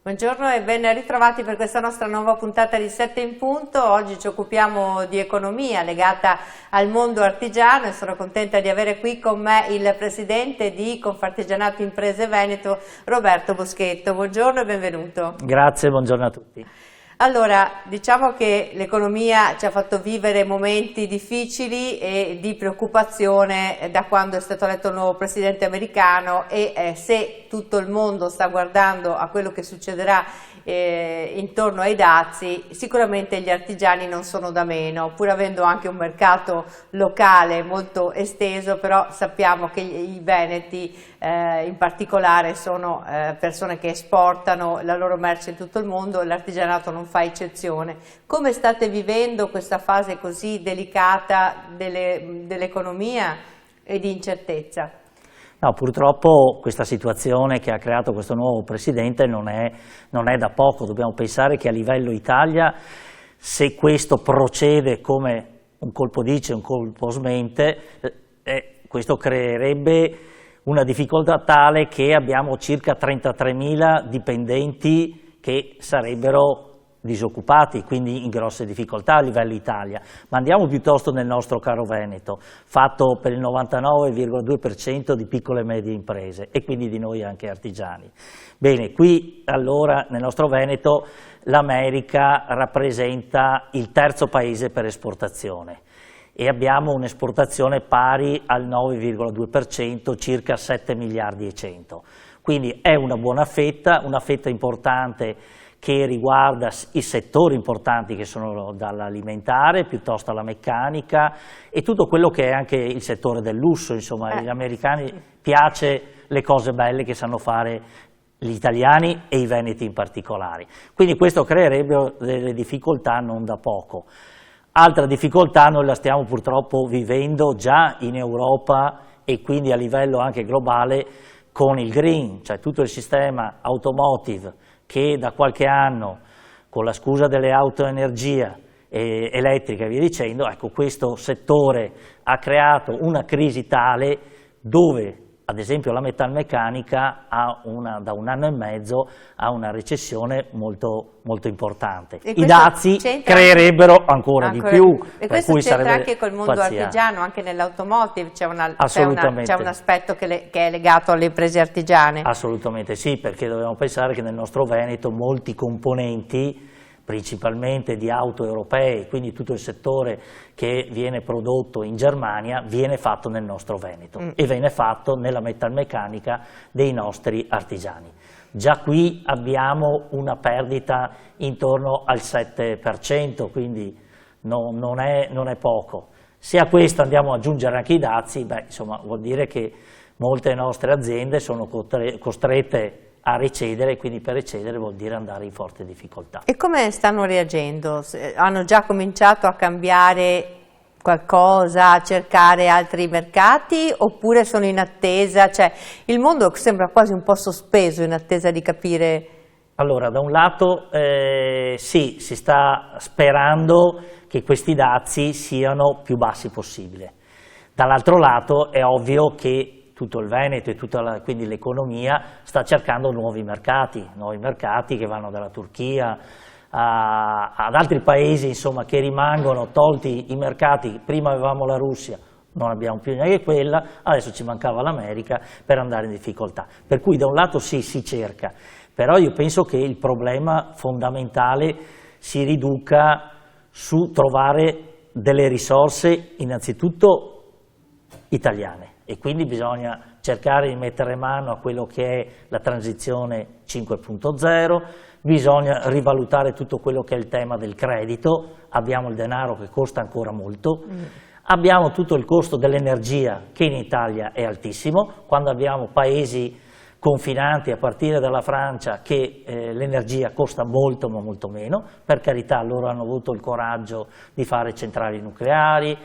Buongiorno e ben ritrovati per questa nostra nuova puntata di 7 in punto. Oggi ci occupiamo di economia legata al mondo artigiano e sono contenta di avere qui con me il presidente di Confartigianato Imprese Veneto, Roberto Boschetto. Buongiorno e benvenuto. Grazie, buongiorno a tutti. Allora, diciamo che l'economia ci ha fatto vivere momenti difficili e di preoccupazione da quando è stato eletto il nuovo presidente americano e se tutto il mondo sta guardando a quello che succederà intorno ai dazi, sicuramente gli artigiani non sono da meno, pur avendo anche un mercato locale molto esteso, però sappiamo che i veneti in particolare sono persone che esportano la loro merce in tutto il mondo, l'artigianato non fa eccezione. Come state vivendo questa fase così delicata dell'economia e di incertezza? No, purtroppo questa situazione che ha creato questo nuovo presidente non è da poco. Dobbiamo pensare che a livello Italia, se questo procede come un colpo dice, un colpo smente, questo creerebbe una difficoltà tale che abbiamo circa 33.000 dipendenti che sarebbero disoccupati, quindi in grosse difficoltà a livello Italia. Ma andiamo piuttosto nel nostro caro Veneto, fatto per il 99,2% di piccole e medie imprese e quindi di noi anche artigiani. Bene, qui allora nel nostro Veneto l'America rappresenta il terzo paese per esportazione e abbiamo un'esportazione pari al 9,2%, circa 7 miliardi e 100. Quindi è una buona fetta, una fetta importante che riguarda i settori importanti che sono dall'alimentare piuttosto alla meccanica e tutto quello che è anche il settore del lusso, insomma agli americani piace le cose belle che sanno fare gli italiani e i veneti in particolare, quindi questo creerebbe delle difficoltà non da poco. Altra difficoltà noi la stiamo purtroppo vivendo già in Europa e quindi a livello anche globale con il green, cioè tutto il sistema automotive che da qualche anno, con la scusa delle auto a energia elettrica e via dicendo, ecco, questo settore ha creato una crisi tale dove, ad esempio, la metalmeccanica da un anno e mezzo ha una recessione molto, molto importante. I dazi creerebbero ancora di più. E questo c'entra anche col mondo artigiano, anche nell'automotive c'è un aspetto che è legato alle imprese artigiane. Assolutamente sì, perché dobbiamo pensare che nel nostro Veneto molti componenti, principalmente di auto europee, quindi tutto il settore che viene prodotto in Germania, viene fatto nel nostro Veneto e viene fatto nella metalmeccanica dei nostri artigiani. Già qui abbiamo una perdita intorno al 7%, quindi non è poco. Se a questo andiamo ad aggiungere anche i dazi, insomma, vuol dire che molte nostre aziende sono costrette a recedere, quindi per recedere vuol dire andare in forte difficoltà. E come stanno reagendo? Hanno già cominciato a cambiare qualcosa, a cercare altri mercati oppure sono in attesa? Cioè, il mondo sembra quasi un po' sospeso in attesa di capire. Allora, da un lato sì, si sta sperando che questi dazi siano più bassi possibile. Dall'altro lato è ovvio che tutto il Veneto e quindi l'economia sta cercando nuovi mercati che vanno dalla Turchia ad altri paesi, insomma, che rimangono tolti i mercati. Prima avevamo la Russia, non abbiamo più neanche quella, adesso ci mancava l'America per andare in difficoltà. Per cui da un lato sì, si cerca, però io penso che il problema fondamentale si riduca su trovare delle risorse innanzitutto italiane. E quindi bisogna cercare di mettere mano a quello che è la transizione 5.0, bisogna rivalutare tutto quello che è il tema del credito, abbiamo il denaro che costa ancora molto, abbiamo tutto il costo dell'energia che in Italia è altissimo, quando abbiamo paesi confinanti a partire dalla Francia che l'energia costa molto ma molto meno, per carità loro hanno avuto il coraggio di fare centrali nucleari,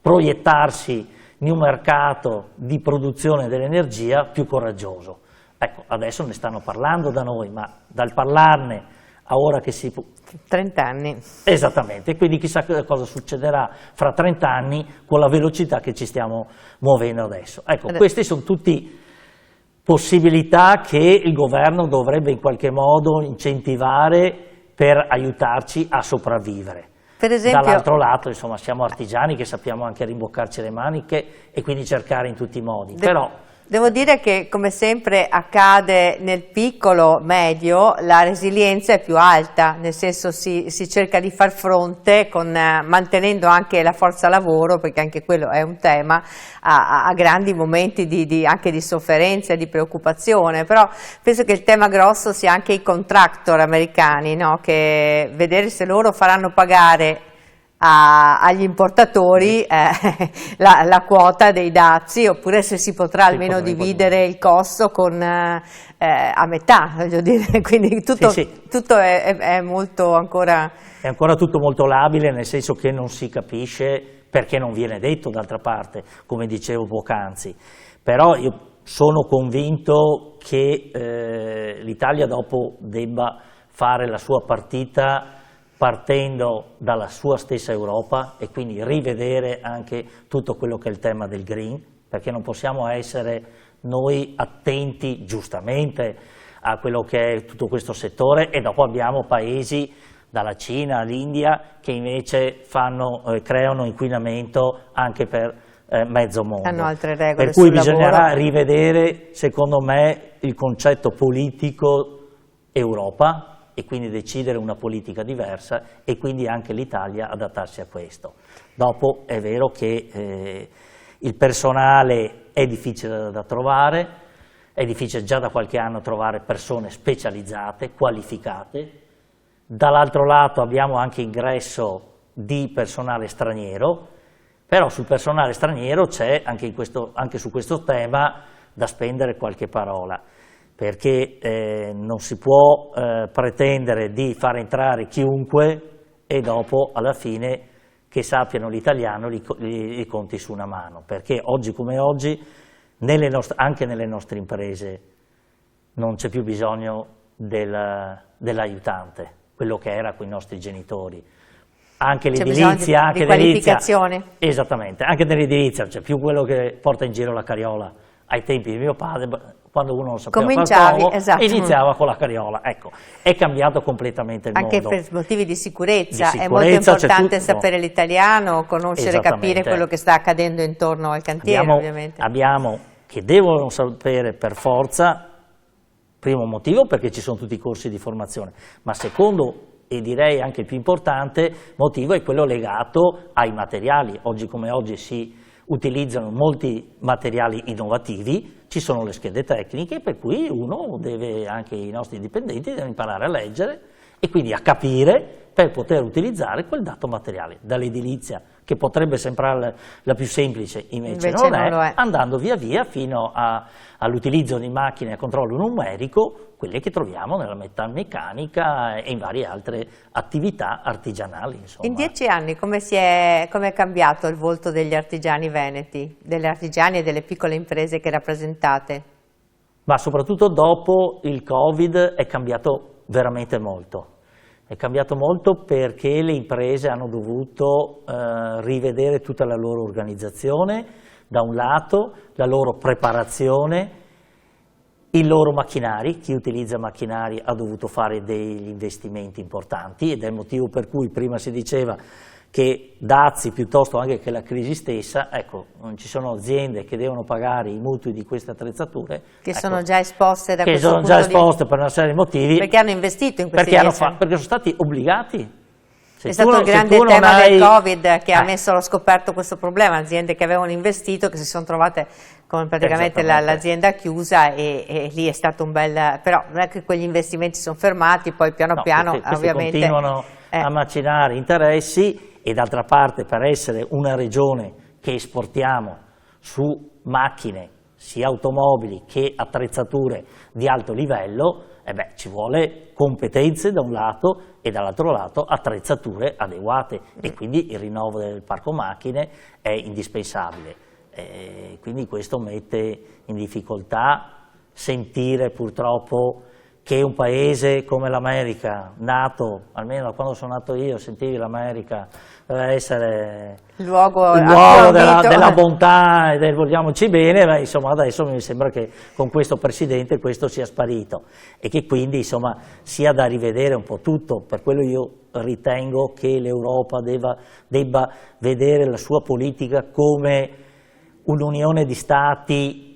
proiettarsi in un mercato di produzione dell'energia più coraggioso. Ecco, adesso ne stanno parlando da noi, ma dal parlarne a ora che si... 30 anni. Esattamente, quindi chissà cosa succederà fra 30 anni con la velocità che ci stiamo muovendo adesso. Ecco, questi sono tutti possibilità che il governo dovrebbe in qualche modo incentivare per aiutarci a sopravvivere. Per esempio, dall'altro lato, insomma, siamo artigiani che sappiamo anche rimboccarci le maniche e quindi cercare in tutti i modi. Devo dire che, come sempre accade nel piccolo medio, la resilienza è più alta, nel senso si cerca di far fronte mantenendo anche la forza lavoro, perché anche quello è un tema, a grandi momenti anche di sofferenza e di preoccupazione. Però penso che il tema grosso sia anche i contractor americani, no? Che vedere se loro faranno pagare agli importatori la quota dei dazi, oppure se si potrà almeno dividere il costo a metà, voglio dire. Quindi tutto è molto ancora... È ancora tutto molto labile, nel senso che non si capisce perché non viene detto, d'altra parte, come dicevo poc'anzi. Però io sono convinto che l'Italia dopo debba fare la sua partita partendo dalla sua stessa Europa e quindi rivedere anche tutto quello che è il tema del green, perché non possiamo essere noi attenti giustamente a quello che è tutto questo settore, e dopo abbiamo paesi dalla Cina all'India che invece creano inquinamento anche per mezzo mondo. Hanno altre regole per cui sul bisognerà lavoro. rivedere, secondo me, il concetto politico Europa, e quindi decidere una politica diversa, e quindi anche l'Italia adattarsi a questo. Dopo è vero che il personale è difficile da trovare, è difficile già da qualche anno trovare persone specializzate, qualificate. Dall'altro lato abbiamo anche ingresso di personale straniero, però sul personale straniero c'è anche su questo tema da spendere qualche parola, perché non si può pretendere di far entrare chiunque e dopo alla fine che sappiano l'italiano li conti su una mano, perché oggi come oggi anche nelle nostre imprese non c'è più bisogno dell'aiutante, quello che era con i nostri genitori. Anche l'edilizia, anche qualificazione. Esattamente, anche nell'edilizia c'è più quello che porta in giro la carriola. Ai tempi di mio padre, quando uno non sapeva fare l'uomo, esatto, iniziava con la carriola. Ecco, è cambiato completamente il mondo. Anche per motivi di sicurezza è molto importante sapere l'italiano, conoscere, capire quello che sta accadendo intorno al cantiere, ovviamente. Che devono sapere per forza, primo motivo perché ci sono tutti i corsi di formazione, ma secondo, e direi anche il più importante motivo, è quello legato ai materiali. Oggi come oggi si utilizzano molti materiali innovativi, ci sono le schede tecniche, per cui anche i nostri dipendenti devono imparare a leggere e quindi a capire per poter utilizzare quel dato materiale. Dall'edilizia, che potrebbe sembrare la più semplice, invece non lo è, andando via via fino all'utilizzo di macchine a controllo numerico, quelle che troviamo nella metalmeccanica e in varie altre attività artigianali. Insomma. In 10 anni come è cambiato il volto degli artigiani veneti, delle artigiani e delle piccole imprese che rappresentate? Ma soprattutto dopo il Covid è cambiato veramente molto. È cambiato molto perché le imprese hanno dovuto rivedere tutta la loro organizzazione, da un lato, la loro preparazione, i loro macchinari. Chi utilizza macchinari ha dovuto fare degli investimenti importanti, ed è il motivo per cui prima si diceva che dazi piuttosto anche che la crisi stessa, ecco, ci sono aziende che devono pagare i mutui di queste attrezzature che sono già esposte per una serie di motivi, perché hanno investito in questi perché sono stati obbligati. È stato il grande tema del Covid che ha messo allo scoperto questo problema, aziende che avevano investito, che si sono trovate con praticamente l'azienda chiusa, e lì è stato un bel... però non è che quegli investimenti sono fermati, poi piano piano ovviamente continuano a macinare interessi. E d'altra parte, per essere una regione che esportiamo su macchine, sia automobili che attrezzature di alto livello, ci vuole competenze da un lato e dall'altro lato attrezzature adeguate, e quindi il rinnovo del parco macchine è indispensabile. Quindi questo mette in difficoltà sentire purtroppo che un paese come l'America, nato, almeno da quando sono nato io, sentivi l'America deve essere il luogo della bontà e del vogliamoci bene, ma insomma adesso mi sembra che con questo Presidente questo sia sparito e che quindi insomma sia da rivedere un po' tutto. Per quello io ritengo che l'Europa debba vedere la sua politica come un'unione di Stati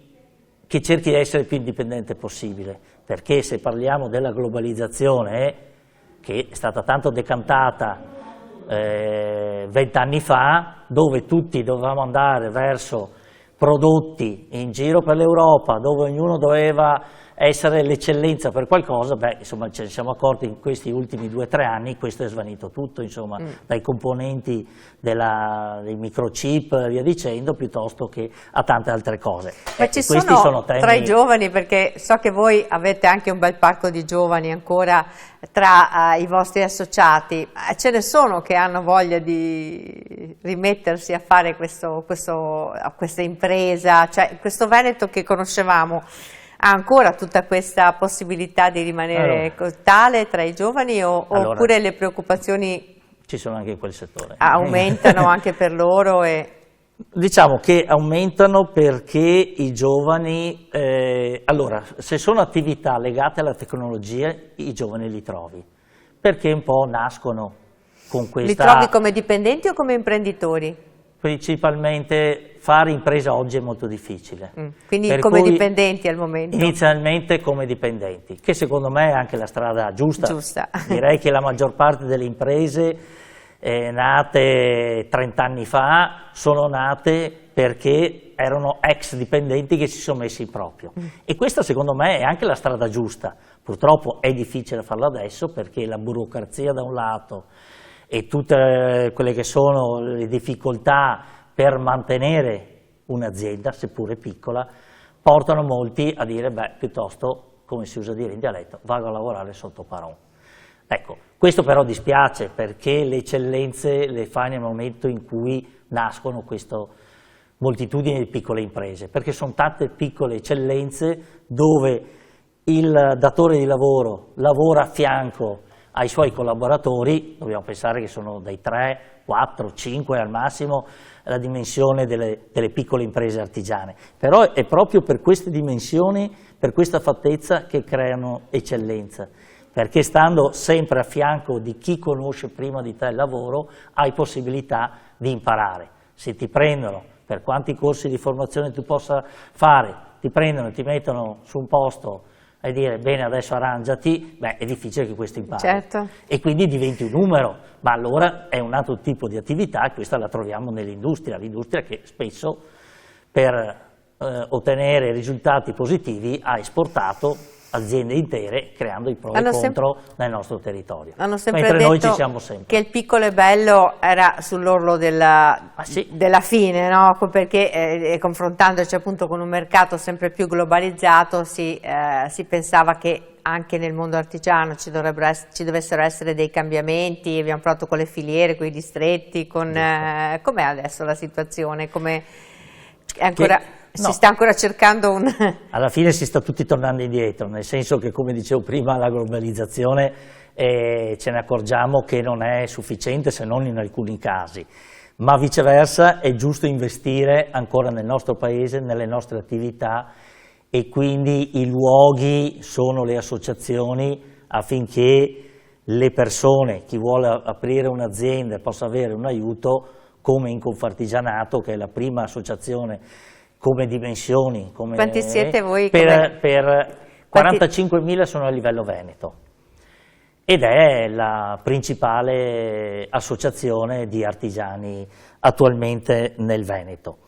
che cerchi di essere il più indipendente possibile, perché se parliamo della globalizzazione, che è stata tanto decantata 20 anni fa, dove tutti dovevamo andare verso prodotti in giro per l'Europa, dove ognuno doveva essere l'eccellenza per qualcosa, beh, insomma, ce ne siamo accorti in questi ultimi 2 o 3 anni, questo è svanito tutto, insomma, dai componenti dei microchip e via dicendo, piuttosto che a tante altre cose. Ma ci sono temi... tra i giovani, perché so che voi avete anche un bel parco di giovani ancora tra i vostri associati, ce ne sono che hanno voglia di rimettersi a fare questa impresa, cioè questo Veneto che conoscevamo, ha ancora tutta questa possibilità di rimanere tale tra i giovani oppure le preoccupazioni ci sono anche in quel settore aumentano anche per loro? Diciamo che aumentano perché i giovani, allora se sono attività legate alla tecnologia i giovani li trovi, perché un po' nascono con questa... Li trovi come dipendenti o come imprenditori? Principalmente fare impresa oggi è molto difficile. Quindi come dipendenti al momento? Inizialmente come dipendenti, che secondo me è anche la strada giusta. Direi che la maggior parte delle imprese nate 30 anni fa sono nate perché erano ex dipendenti che si sono messi in proprio. E questa secondo me è anche la strada giusta. Purtroppo è difficile farlo adesso perché la burocrazia da un lato e tutte quelle che sono le difficoltà per mantenere un'azienda, seppure piccola, portano molti a dire, beh, piuttosto, come si usa dire in dialetto, vado a lavorare sotto Paron. Ecco, questo però dispiace perché le eccellenze le fai nel momento in cui nascono questa moltitudine di piccole imprese, perché sono tante piccole eccellenze dove il datore di lavoro lavora a fianco ai suoi collaboratori, dobbiamo pensare che sono dai 3, 4, 5 al massimo la dimensione delle piccole imprese artigiane, però è proprio per queste dimensioni, per questa fattezza che creano eccellenza, perché stando sempre a fianco di chi conosce prima di te il lavoro hai possibilità di imparare. Se ti prendono, per quanti corsi di formazione tu possa fare, ti prendono e ti mettono su un posto e dire bene adesso arrangiati, beh è difficile che questo impari. Certo. E quindi diventi un numero, ma allora è un altro tipo di attività e questa la troviamo nell'industria, l'industria che spesso per ottenere risultati positivi ha esportato aziende intere creando i pro e contro nel nostro territorio. Hanno sempre mentre detto noi ci siamo sempre. Che il piccolo e bello era sull'orlo della fine, no? Perché confrontandoci appunto con un mercato sempre più globalizzato si pensava che anche nel mondo artigiano ci dovessero essere dei cambiamenti. Abbiamo provato con le filiere, con i distretti, com'è adesso la situazione? Si sta ancora cercando un... Alla fine si sta tutti tornando indietro, nel senso che, come dicevo prima, la globalizzazione ce ne accorgiamo che non è sufficiente se non in alcuni casi, ma viceversa è giusto investire ancora nel nostro paese, nelle nostre attività e quindi i luoghi sono le associazioni affinché le persone, chi vuole aprire un'azienda possa avere un aiuto come in Confartigianato, che è la prima associazione come dimensioni. Quanti siete voi? Per 45.000 sono a livello veneto ed è la principale associazione di artigiani attualmente nel Veneto.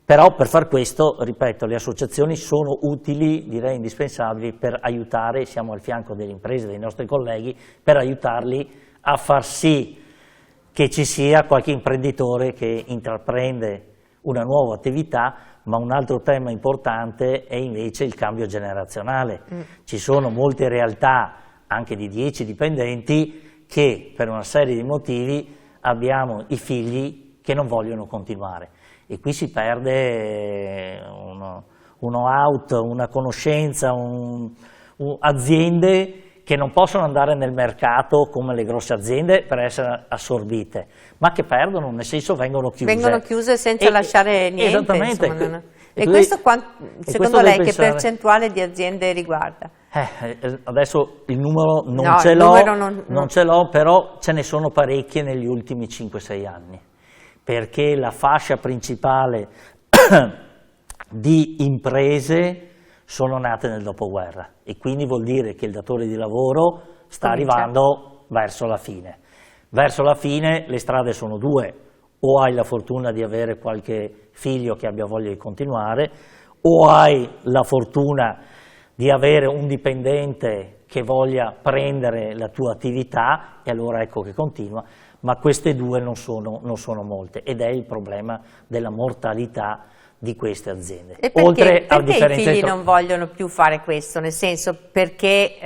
Però per far questo, ripeto, le associazioni sono utili, direi indispensabili per aiutare, siamo al fianco delle imprese, dei nostri colleghi, per aiutarli a far sì che ci sia qualche imprenditore che intraprende una nuova attività, ma un altro tema importante è invece il cambio generazionale. Ci sono molte realtà, anche di 10 dipendenti, che per una serie di motivi abbiamo i figli che non vogliono continuare. E qui si perde uno out, una conoscenza, un aziende che non possono andare nel mercato come le grosse aziende per essere assorbite, ma che perdono, nel senso vengono chiuse. Vengono chiuse senza lasciare niente. Esattamente. Insomma, e questo secondo lei che percentuale di aziende riguarda? Adesso il numero non ce l'ho, non ce l'ho, però ce ne sono parecchie negli ultimi 5-6 anni, perché la fascia principale di imprese sono nate nel dopoguerra e quindi vuol dire che il datore di lavoro sta arrivando verso la fine. Verso la fine le strade sono due: o hai la fortuna di avere qualche figlio che abbia voglia di continuare, o hai la fortuna di avere un dipendente che voglia prendere la tua attività e allora ecco che continua, ma queste due non sono molte ed è il problema della mortalità di queste aziende. E perché i figli non vogliono più fare questo? Nel senso, perché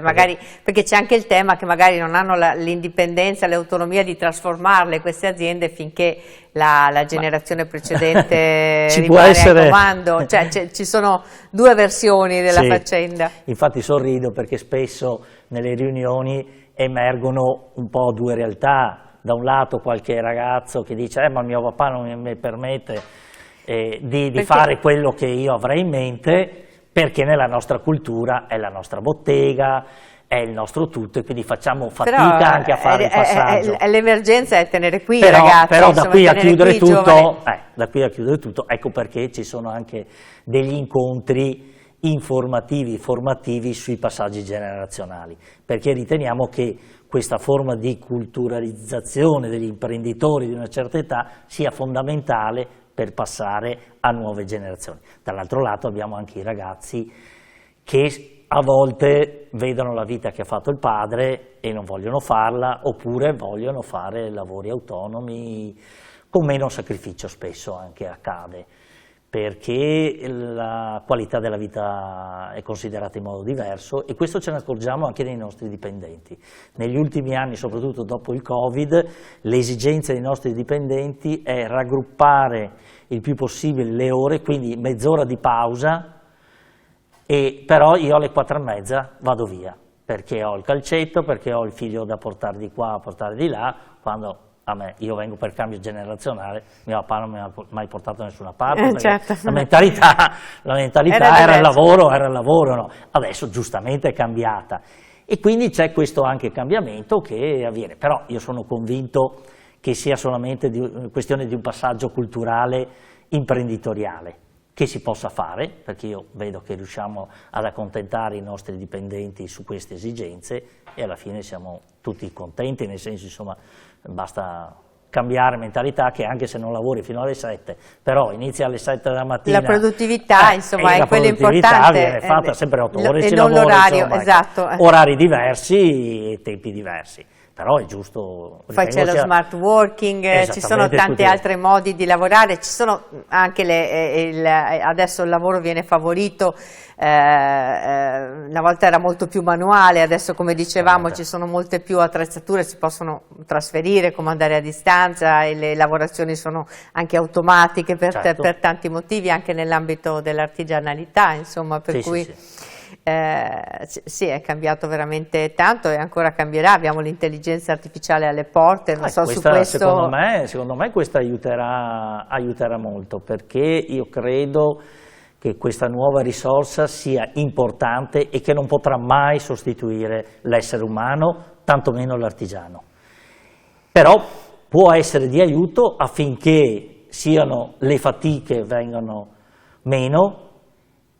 magari perché c'è anche il tema che magari non hanno l'indipendenza, l'autonomia di trasformarle queste aziende finché la generazione precedente rimane al comando. Cioè, ci sono due versioni della faccenda. Infatti sorrido perché spesso nelle riunioni emergono un po' due realtà. Da un lato qualche ragazzo che dice ma mio papà non mi permette di fare quello che io avrei in mente, perché nella nostra cultura è la nostra bottega, è il nostro tutto e quindi facciamo fatica anche a fare il passaggio. L'emergenza è tenere qui i ragazzi. Però da qui a chiudere tutto, ecco perché ci sono anche degli incontri informativi, formativi sui passaggi generazionali, perché riteniamo che questa forma di culturalizzazione degli imprenditori di una certa età sia fondamentale per passare a nuove generazioni. Dall'altro lato abbiamo anche i ragazzi che a volte vedono la vita che ha fatto il padre e non vogliono farla, oppure vogliono fare lavori autonomi con meno sacrificio, spesso anche accade, perché la qualità della vita è considerata in modo diverso e questo ce ne accorgiamo anche nei nostri dipendenti. Negli ultimi anni, soprattutto dopo il Covid, l'esigenza dei nostri dipendenti è raggruppare il più possibile le ore, quindi mezz'ora di pausa, però io alle 4:30 vado via, perché ho il calcetto, perché ho il figlio da portare di qua, portare di là, quando io vengo per cambio generazionale, mio papà non mi ha mai portato da nessuna parte, certo. la mentalità era il lavoro, no? Adesso giustamente è cambiata e quindi c'è questo anche cambiamento che avviene, però io sono convinto che sia solamente questione di un passaggio culturale imprenditoriale che si possa fare, perché io vedo che riusciamo ad accontentare i nostri dipendenti su queste esigenze e alla fine siamo tutti contenti, nel senso insomma basta cambiare mentalità che anche se non lavori fino alle 7, però inizia alle 7 della mattina. La produttività insomma è quello importante. La produttività viene fatta sempre 8 ore, e non l'orario, esatto. Orari diversi e tempi diversi. Però è giusto. Poi c'è lo smart working, ci sono tanti altri modi di lavorare, ci sono anche adesso il lavoro viene favorito, una volta era molto più manuale, adesso come dicevamo ci sono molte più attrezzature, si possono trasferire, comandare a distanza e le lavorazioni sono anche automatiche per tanti motivi, anche nell'ambito dell'artigianalità, insomma, per cui... Sì, è cambiato veramente tanto e ancora cambierà, abbiamo l'intelligenza artificiale alle porte, non so su questo... Secondo me questo aiuterà molto, perché io credo che questa nuova risorsa sia importante e che non potrà mai sostituire l'essere umano, tantomeno l'artigiano. Però può essere di aiuto affinché le fatiche vengano meno,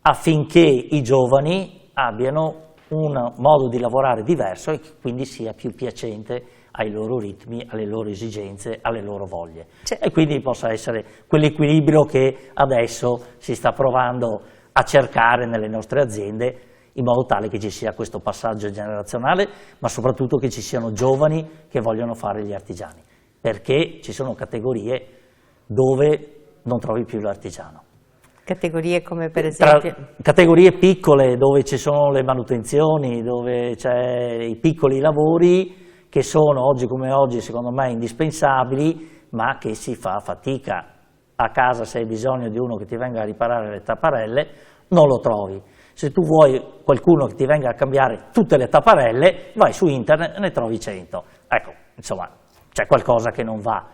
affinché i giovani abbiano un modo di lavorare diverso e quindi sia più piacente ai loro ritmi, alle loro esigenze, alle loro voglie. E quindi possa essere quell'equilibrio che adesso si sta provando a cercare nelle nostre aziende, in modo tale che ci sia questo passaggio generazionale, ma soprattutto che ci siano giovani che vogliono fare gli artigiani, perché ci sono categorie dove non trovi più l'artigiano. Categorie come per esempio? Categorie piccole dove ci sono le manutenzioni, dove c'è i piccoli lavori che sono oggi come oggi secondo me indispensabili, ma che si fa fatica. A casa se hai bisogno di uno che ti venga a riparare le tapparelle non lo trovi. Se tu vuoi qualcuno che ti venga a cambiare tutte le tapparelle, vai su internet e ne trovi 100. Ecco, insomma, c'è qualcosa che non va.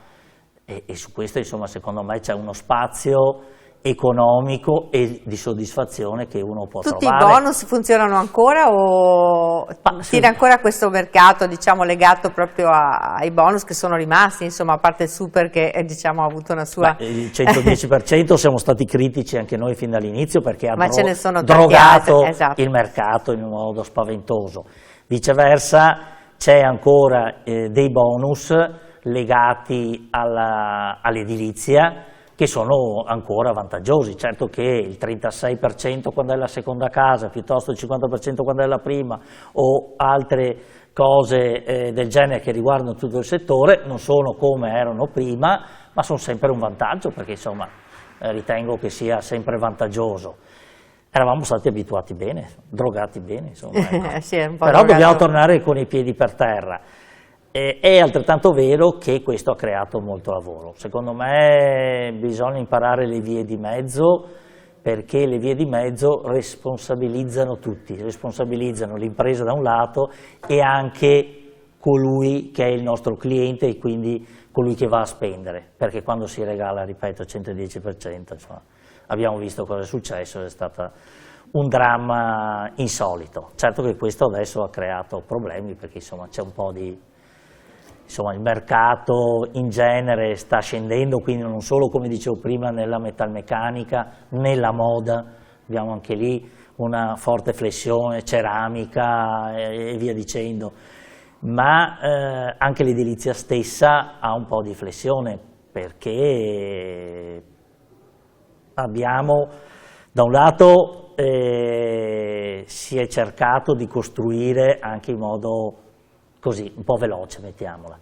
E su questo, insomma, secondo me c'è uno spazio economico e di soddisfazione che uno può trovare. Tutti i bonus funzionano ancora o tiene ancora questo mercato, diciamo, legato proprio ai bonus che sono rimasti, insomma, a parte il super che diciamo ha avuto una sua... il 110% siamo stati critici anche noi fin dall'inizio perché ha drogato il mercato in un modo spaventoso. Viceversa c'è ancora dei bonus legati all'edilizia che sono ancora vantaggiosi. Certo che il 36% quando è la seconda casa piuttosto il 50% quando è la prima o altre cose del genere che riguardano tutto il settore non sono come erano prima, ma sono sempre un vantaggio perché insomma ritengo che sia sempre vantaggioso. Eravamo stati abituati bene, drogati bene, insomma, ecco. Sì, Però dobbiamo tornare con i piedi per terra. È altrettanto vero che questo ha creato molto lavoro. Secondo me bisogna imparare le vie di mezzo perché le vie di mezzo responsabilizzano tutti, responsabilizzano l'impresa da un lato e anche colui che è il nostro cliente e quindi colui che va a spendere, perché quando si regala, ripeto, 110%, insomma, abbiamo visto cosa è successo, è stato un dramma insolito. Certo che questo adesso ha creato problemi perché insomma c'è un po' di... Insomma, il mercato in genere sta scendendo, quindi non solo, come dicevo prima, nella metalmeccanica, nella moda, abbiamo anche lì una forte flessione, ceramica e via dicendo, ma anche l'edilizia stessa ha un po' di flessione perché abbiamo, da un lato, si è cercato di costruire anche in modo così, un po' veloce, mettiamola.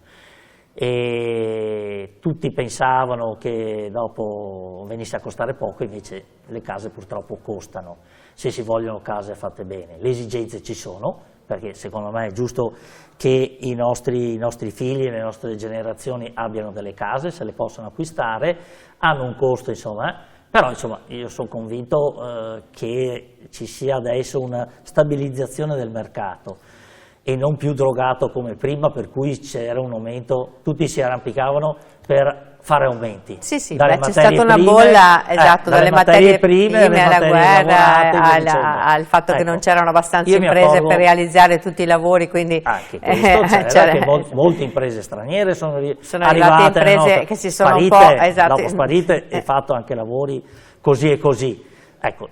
E tutti pensavano che dopo venisse a costare poco, invece le case purtroppo costano, se si vogliono case fatte bene. Le esigenze ci sono, perché secondo me è giusto che i nostri figli, le nostre generazioni abbiano delle case, se le possono acquistare, hanno un costo, insomma, però insomma io sono convinto che ci sia adesso una stabilizzazione del mercato e non più drogato come prima, per cui c'era un aumento, tutti si arrampicavano per fare aumenti. Sì, sì, c'è stata una bolla, esatto, dalle materie prime alla guerra, al fatto che non c'erano abbastanza imprese per realizzare tutti i lavori, quindi... Anche questo c'era, che molte imprese straniere sono arrivate imprese che si sono sparite, un po', esatto, dopo sparite e fatto anche lavori così e così. Ecco,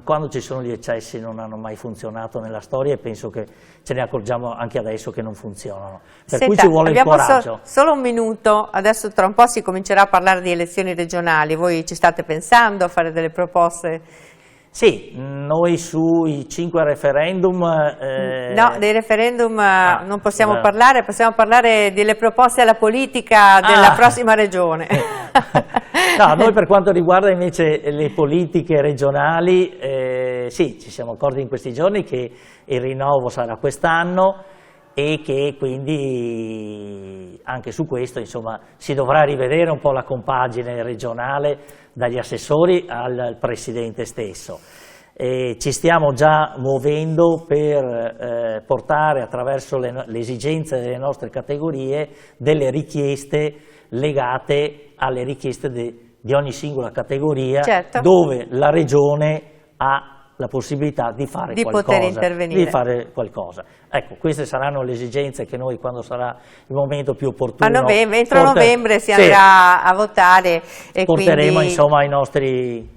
quando ci sono gli eccessi non hanno mai funzionato nella storia e penso che ce ne accorgiamo anche adesso che non funzionano. Per cui ci vuole il coraggio. Solo un minuto, adesso tra un po' si comincerà a parlare di elezioni regionali, voi ci state pensando a fare delle proposte? Sì, noi sui 5 referendum... No, dei referendum non possiamo parlare, possiamo parlare delle proposte alla politica della prossima regione. No, noi per quanto riguarda invece le politiche regionali, sì, ci siamo accorti in questi giorni che il rinnovo sarà quest'anno e che quindi anche su questo insomma si dovrà rivedere un po' la compagine regionale dagli assessori al presidente stesso. Ci stiamo già muovendo per portare attraverso le esigenze delle nostre categorie delle richieste legate alle richieste di ogni singola categoria, certo, dove la regione ha la possibilità di fare poter intervenire. Di fare qualcosa. Ecco, queste saranno le esigenze che noi, quando sarà il momento più opportuno, entro novembre si andrà a votare e porteremo quindi... insomma ai nostri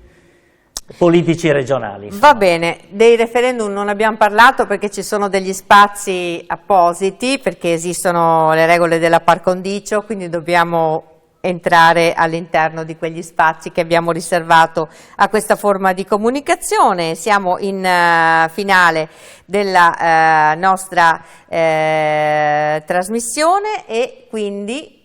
politici regionali. Va bene, dei referendum non abbiamo parlato perché ci sono degli spazi appositi, perché esistono le regole della par condicio, quindi dobbiamo entrare all'interno di quegli spazi che abbiamo riservato a questa forma di comunicazione. Siamo in finale della nostra trasmissione e quindi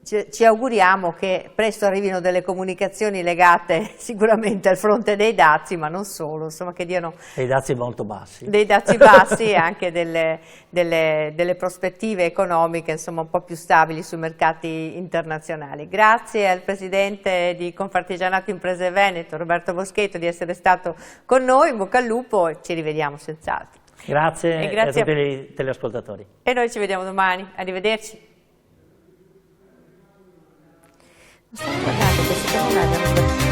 ci auguriamo che presto arrivino delle comunicazioni legate sicuramente al fronte dei dazi, ma non solo, insomma, che diano dei dazi molto bassi. Dei dazi bassi e anche delle prospettive economiche, insomma, un po' più stabili sui mercati internazionali. Grazie al Presidente di Confartigianato Imprese Veneto, Roberto Boschetto, di essere stato con noi, in bocca al lupo e ci rivediamo senz'altro. Grazie, a tutti i teleascoltatori. E noi ci vediamo domani, arrivederci. Stavo guardando questi personaggi.